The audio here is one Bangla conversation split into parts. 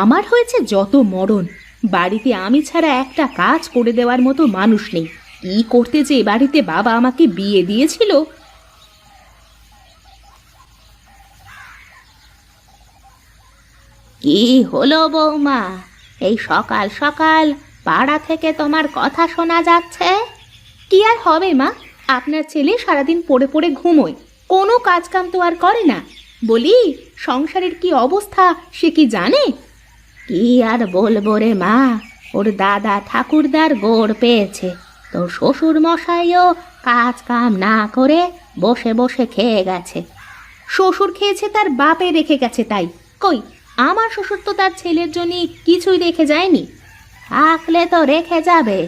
আমার হয়েছে যত মরণ, বাড়িতে আমি ছাড়া একটা কাজ করে দেওয়ার মতো মানুষ নেই। কি করতে যে বাড়িতে বাবা আমাকে বিয়ে দিয়েছিল। কি হলো বৌমা, এই সকাল সকাল পাড়া থেকে তোমার কথা শোনা যাচ্ছে? কি আর হবে মা, আপনার ছেলে সারাদিন পড়ে পড়ে ঘুমোয়, কোনো কাজ কাম তো আর করে না। বলি, সংসারের কি অবস্থা সে কি জানে? কি আর বলবো রে মা, ওর দাদা ঠাকুরদার গোড় পেয়েছে, তো শ্বশুর মশাইও কাজ কাম না করে বসে বসে খেয়ে গেছে। শ্বশুর খেয়েছে তার বাপে রেখে গেছে, তাই কই আমার শ্বশুর তো তার ছেলের জন্য কিছুই রেখে যায়নি। থাকলে তো রেখে যাবে,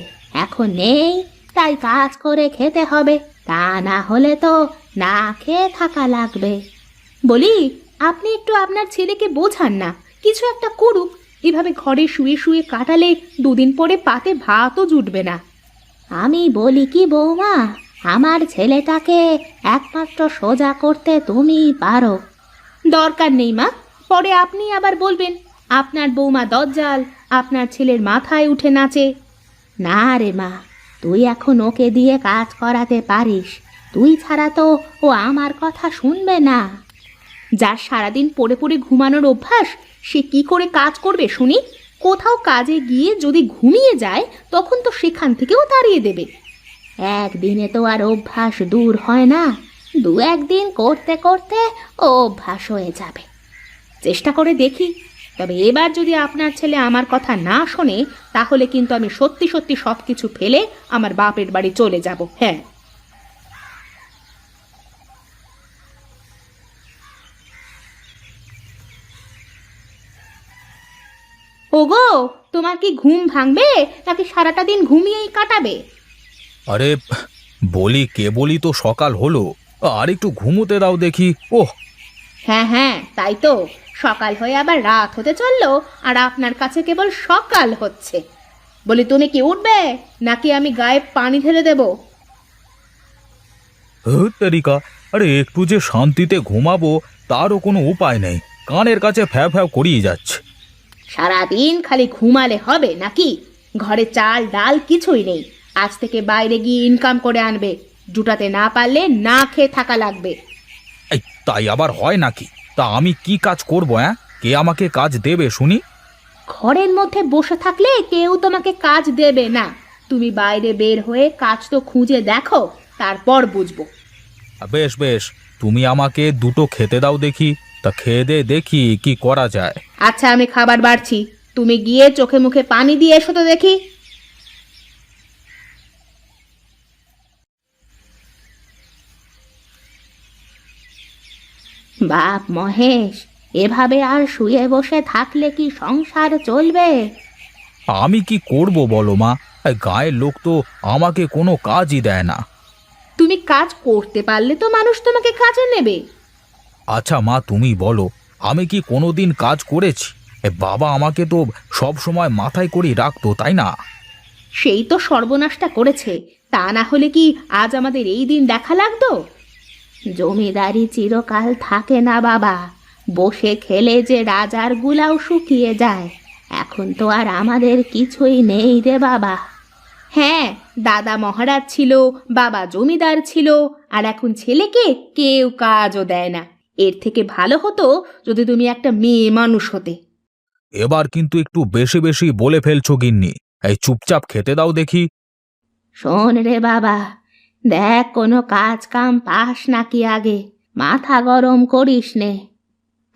এখন নেই তাই কাজ করে খেতে হবে, তা না হলে তো না খেয়ে থাকা লাগবে। বলি, আপনি একটু আপনার ছেলেকে বোঝান না, কিছু একটা করুক। এভাবে ঘরে শুয়ে শুয়ে কাটালে দুদিন পরে পাতে ভাতও জুটবে না। আমি বলি কি বৌমা, আমার ছেলেটাকে একমাত্র সোজা করতে তুমিই পারো। দরকার নেই মা, পরে আপনি আবার বলবেন আপনার বৌমা দজ্জাল, আপনার ছেলের মাথায় উঠে নাচে। না রে মা, তুই এখন ওকে দিয়ে কাজ করাতে পারিস, তুই ছাড়া তো ও আমার কথা শুনবে না। যার সারাদিন পড়ে পড়ে ঘুমানোর অভ্যাস, সে কি করে কাজ করবে শুনি? কোথাও কাজে গিয়ে যদি ঘুমিয়ে যায় তখন তো সেখান থেকেও তাড়িয়ে দেবে। একদিনে তো আর অভ্যাস দূর হয় না, দু একদিন করতে করতে অভ্যাস হয়ে যাবে। চেষ্টা করে দেখি, তবে এবার যদি আপনার ছেলে আমার কথা না শোনে তাহলে কিন্তু আমি সত্যি সত্যি সব কিছু ফেলে আমার বাপের বাড়ি চলে যাব। হ্যাঁ। ওগো, তোমার কি ঘুম ভাঙবে নাকি সারাটা দিন ঘুমিয়েই কাটাবে? আরে বলি, কেবলই তো সকাল হলো, আর একটু ঘুমোতে দাও দেখি। ওহ, হ্যাঁ হ্যাঁ, তাই তো, সকাল হয়ে আবার রাত হতে চললো আর আপনার কাছে কেবল সকাল হচ্ছে। বলি, তুমি কি উঠবে নাকি আমি গায়ে পানি ঢেলে দেব? তেরিকা, আরে একটু যে শান্তিতে ঘুমাবো তারও কোনো উপায় নেই, কানের কাছে ফ্যাও ফ্যাও করিয়ে যাচ্ছে। সারাদিন খালি ঘুমালে হবে নাকি? ঘরে চাল ডাল কিছুই নেই, আজ থেকে বাইরে গিয়ে ইনকাম করে আনবে, জুটাতে না পারলে না খেয়ে থাকা লাগবে। এই তাই আবার হয় নাকি? তা আমি কি কাজ করব? কে আমাকে কাজ দেবে শুনি? ঘরের মধ্যে বসে থাকলে কেউ তোমাকে কাজ দেবে না, তুমি বাইরে বের হয়ে কাজ তো খুঁজে দেখো, তারপর বুঝবো। বেশ বেশ, তুমি আমাকে দুটো খেতে দাও দেখি, তা খেয়ে দে দেখি কি করা যায়। আচ্ছা, আমি খাবার বাড়ছি, তুমি গিয়ে চোখে মুখে পানি দিয়ে এসো তো দেখি। বাপ মহেশ, এভাবে আর শুয়ে বসে থাকলে কি সংসার চলবে? আমি কি করব বলো মা, এই গায়ের লোক তো আমাকে কোনো কাজই দেয় না। তুমি কাজ করতে পারলে তো মানুষ তোমাকে কাজে নেবে। আচ্ছা মা, তুমি বলো, আমি কি কোনোদিন কাজ করেছি? বাবা আমাকে তো সব সময় মাথায় করে রাখতো, তাই না? সেই তো সর্বনাশটা করেছে, তা না হলে কি আজ আমাদের এই দিন দেখা লাগতো? জমিদারি চিরকাল থাকে না বাবা, বসে খেলে যে রাজার গুলাও শুকিয়ে যায়। এখন তো আর আমাদের কিছুই নেই রে বাবা। হ্যাঁ, দাদা মহারাজ ছিল, বাবা জমিদার ছিল, আর এখন ছেলেকে কেউ কাজও দেয় না। এর থেকে ভালো হতো যদি তুমি একটা মেয়ে মানুষ হতে। এবার কিন্তু একটু বেশি বেশি বলে ফেলছো গিন্নি, এই চুপচাপ খেতে দাও দেখি। শোন রে বাবা, দেখ কোনো কাজ কাম পাস নাকি আগে, মাথা গরম করিস নে।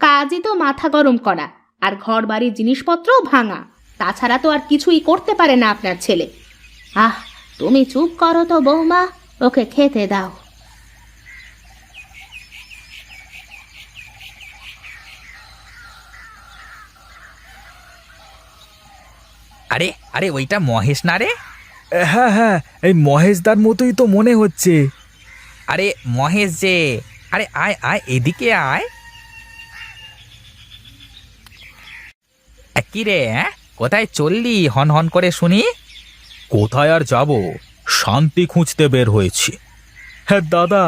কাজই তো মাথা গরম করা, আর ঘর বাড়ির জিনিসপত্রও ভাঙা, তাছাড়া তো আর কিছুই করতে পারে না আপনার ছেলে। আহ, তুমি চুপ করো তো বৌমা, ওকে খেতে দাও। আরে আরে ওইটা মহেশ না রে? হ্যাঁ হ্যাঁ, এই মহেশদার মতোই তো মনে হচ্ছে। আরে মহেশ যে, আরে আয় আয় এদিকে আয়। কি রে, কোথায় চললি হন হন করে শুনি? কোথায় আর যাব, শান্তি খুঁজতে বের হয়েছি। হ্যাঁ দাদা,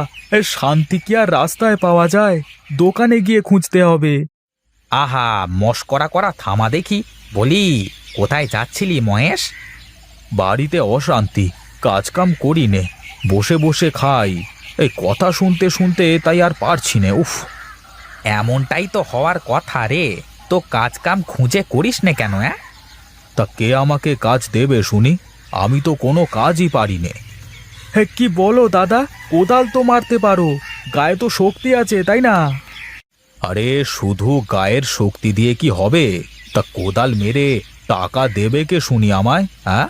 শান্তি কি আর রাস্তায় পাওয়া যায়? দোকানে গিয়ে খুঁজতে হবে। আহা, মস্করা করা থামা দেখি। বলি, কোথায় যাচ্ছিলি মহেশ? বাড়িতে অশান্তি, কাজকাম করি নে, বসে বসে খাই। এই কথা শুনতে শুনতে তাই আর পারছি নে। উফ! এমনটাই তো হওয়ার কথা রে। তো কাজ কাম খুঁজে করিস না কেন? তা কে আমাকে কাজ দেবে শুনি? আমি তো কোনো কাজই পারি নে। হ্যাঁ, কি বলো দাদা? কোদাল তো মারতে পারো, গায়ে তো শক্তি আছে, তাই না? আরে শুধু গায়ের শক্তি দিয়ে কি হবে? তা কোদাল মেরে টাকা দেবে কে শুনি আমায়? হ্যাঁ,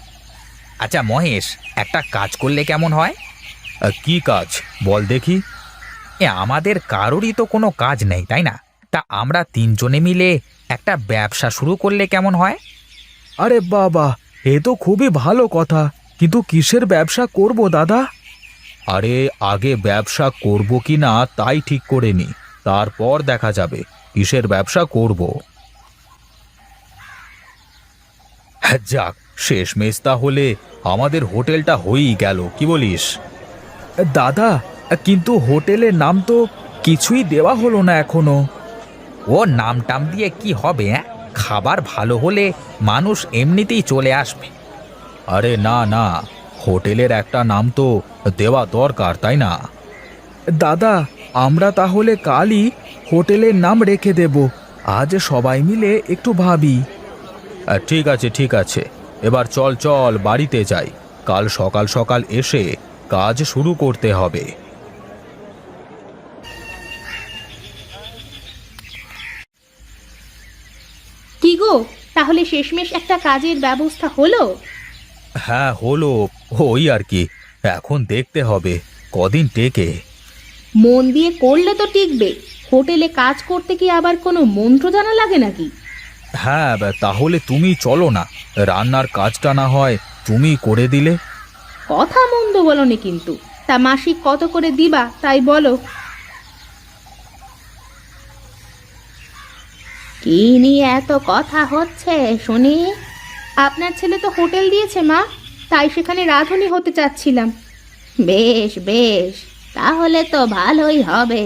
আচ্ছা মহেশ, একটা কাজ করলে কেমন হয়? কি কাজ বল দেখি। আমাদের কারোরই তো কোনো কাজ নেই, তাই না? তা আমরা তিনজনে মিলে একটা ব্যবসা শুরু করলে কেমন হয়? আরে বাবা, এ তো খুবই ভালো কথা, কিন্তু কিসের ব্যবসা করব দাদা? আরে আগে ব্যবসা করব কি না তাই ঠিক করে নি, তারপর দেখা যাবে কিসের ব্যবসা করব। যাক, শেষমেশ তাহলে আমাদের হোটেলটা হয়েই গেল, কি বলিস? দাদা, কিন্তু হোটেলের নাম তো কিছুই দেওয়া হলো না এখনো। ও নাম টাম দিয়ে কি হবে? খাবার ভালো হলে মানুষ এমনিতেই চলে আসবে। আরে না না, হোটেলের একটা নাম তো দেওয়া দরকার, তাই না? দাদা, আমরা তাহলে কালই হোটেলের নাম রেখে দেব। আজ সবাই মিলে একটু ভাবি। ঠিক আছে ঠিক আছে, এবার চল চল বাড়িতে যাই। কাল সকাল সকাল এসে কাজ শুরু করতে হবে। কি গো, তাহলে শেষমেশ একটা কাজের ব্যবস্থা হলো? হ্যাঁ হলো, ওই আর কি। এখন দেখতে হবে কদিন টেকে। মন দিয়ে করলে তো টিকবে। হোটেলে কাজ করতে কি আবার কোনো মন্ত্র জানা লাগে নাকি? হ্যাঁ, তাহলে তুমি চলো না, রান্নার কাজটা না হয় তুমি করে দিলে। কথা মন্দ বলনি কিন্তু। তা মাসিক কত করে দিবা তাই বলো। কি নিয়ে এত কথা হচ্ছে শুনি? আপনার ছেলে তো হোটেল দিয়েছে মা, তাই সেখানে রাঁধুনি হতে চাচ্ছিলাম। বেশ বেশ, তাহলে তো ভালোই হবে।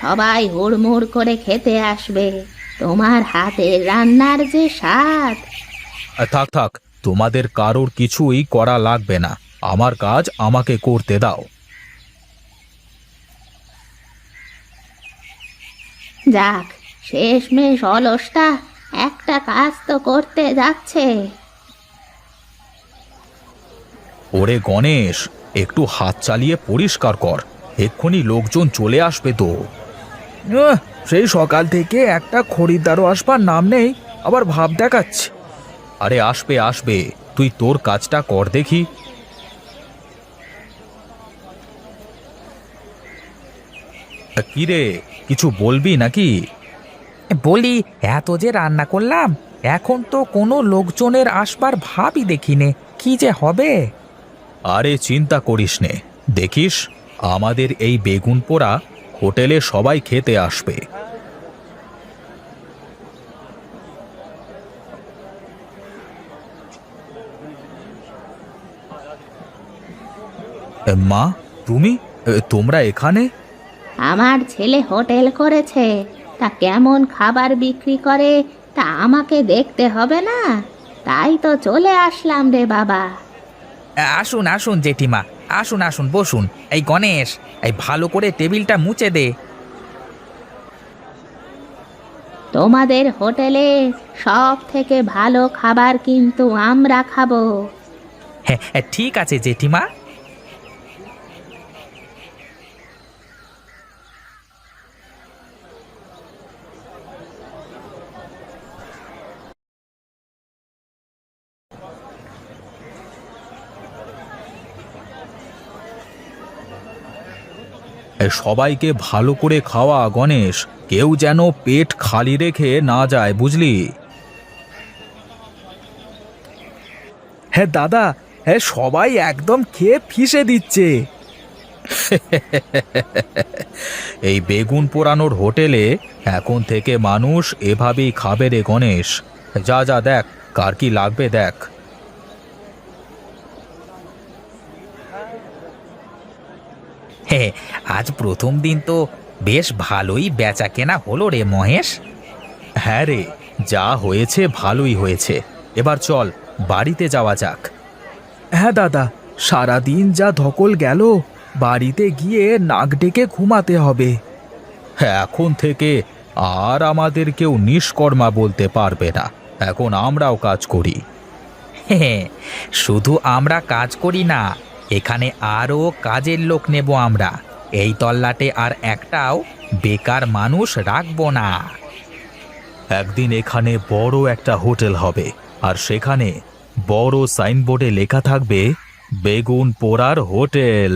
সবাই হুড়মুড় করে খেতে আসবে। তোমার হাতের রান্নার যে স্বাদ! থাক থাক, তোমাদের কারোর কিছুই করা লাগবে না, আমার কাজ আমাকে করতে দাও। যাক, শেষমেশ অলসটা একটা কাজ তো করতে যাচ্ছে। ওরে গণেশ, একটু হাত চালিয়ে পরিষ্কার কর, এক্ষুনি লোকজন চলে আসবে তো। সেই সকাল থেকে একটা খরিদ্দারও আসবার নাম নেই, আবার ভাব দেখাচ্ছে। আরে আসবে আসবে, তুই তোর কাজটা কর দেখি। কি রে, কিছু বলবি নাকি? বলি, এত যে রান্না করলাম, এখন তো কোনো লোকজনের আসবার ভাবই দেখিনে। কি যে হবে? আরে চিন্তা করিস নে, দেখিস আমাদের এই বেগুন পোড়া হোটেলে সবাই খেতে আসবে। মা, তুমি, তোমরা এখানে? আমার ছেলে হোটেল করেছে, তা কেমন খাবার বিক্রি করে তা আমাকে দেখতে হবে না? তাই তো চলে আসলাম রে বাবা। আসুন আসুন জেঠিমা, আসুন আসুন বসুন। এই গণেশ, এই ভালো করে টেবিলটা মুছে দে। তোমাদের হোটেলে সব থেকে ভালো খাবার কিন্তু আমরা খাবো। হ্যাঁ ঠিক আছে জেঠিমা। সবাইকে ভালো করে খাওয়া গণেশ, কেউ যেন পেট খালি রেখে না যায়, বুঝলি? হ্যাঁ দাদা, হ্যাঁ সবাই একদম খেয়ে ফিসে দিচ্ছে। এই বেগুন পোড়ানোর হোটেলে এখন থেকে মানুষ এভাবেই খাবে রে গণেশ। যা যা দেখ, কার কি লাগবে দেখ। হে, আজ প্রথম দিন তো বেশ ভালোই বেচা কেনা হলো রে মহেশ। হ্যাঁ রে, যা হয়েছে ভালোই হয়েছে। এবার চল বাড়িতে যাওয়া যাক। হ্যাঁ দাদা, সারাদিন যা ধকল গেল, বাড়িতে গিয়ে নাক ডেকে ঘুমাতে হবে। এখন থেকে আর আমাদের কেউ নিষ্কর্মা বলতে পারবে না। এখন আমরাও কাজ করি। হে, শুধু আমরা কাজ করি না, এখানে আরও কাজের লোক নেব আমরা। এই তল্লাটে আর একটাও বেকার মানুষ রাখবো না। একদিন এখানে বড় একটা হোটেল হবে, আর সেখানে বড় সাইনবোর্ডে লেখা থাকবে বেগুন পোড়ার হোটেল।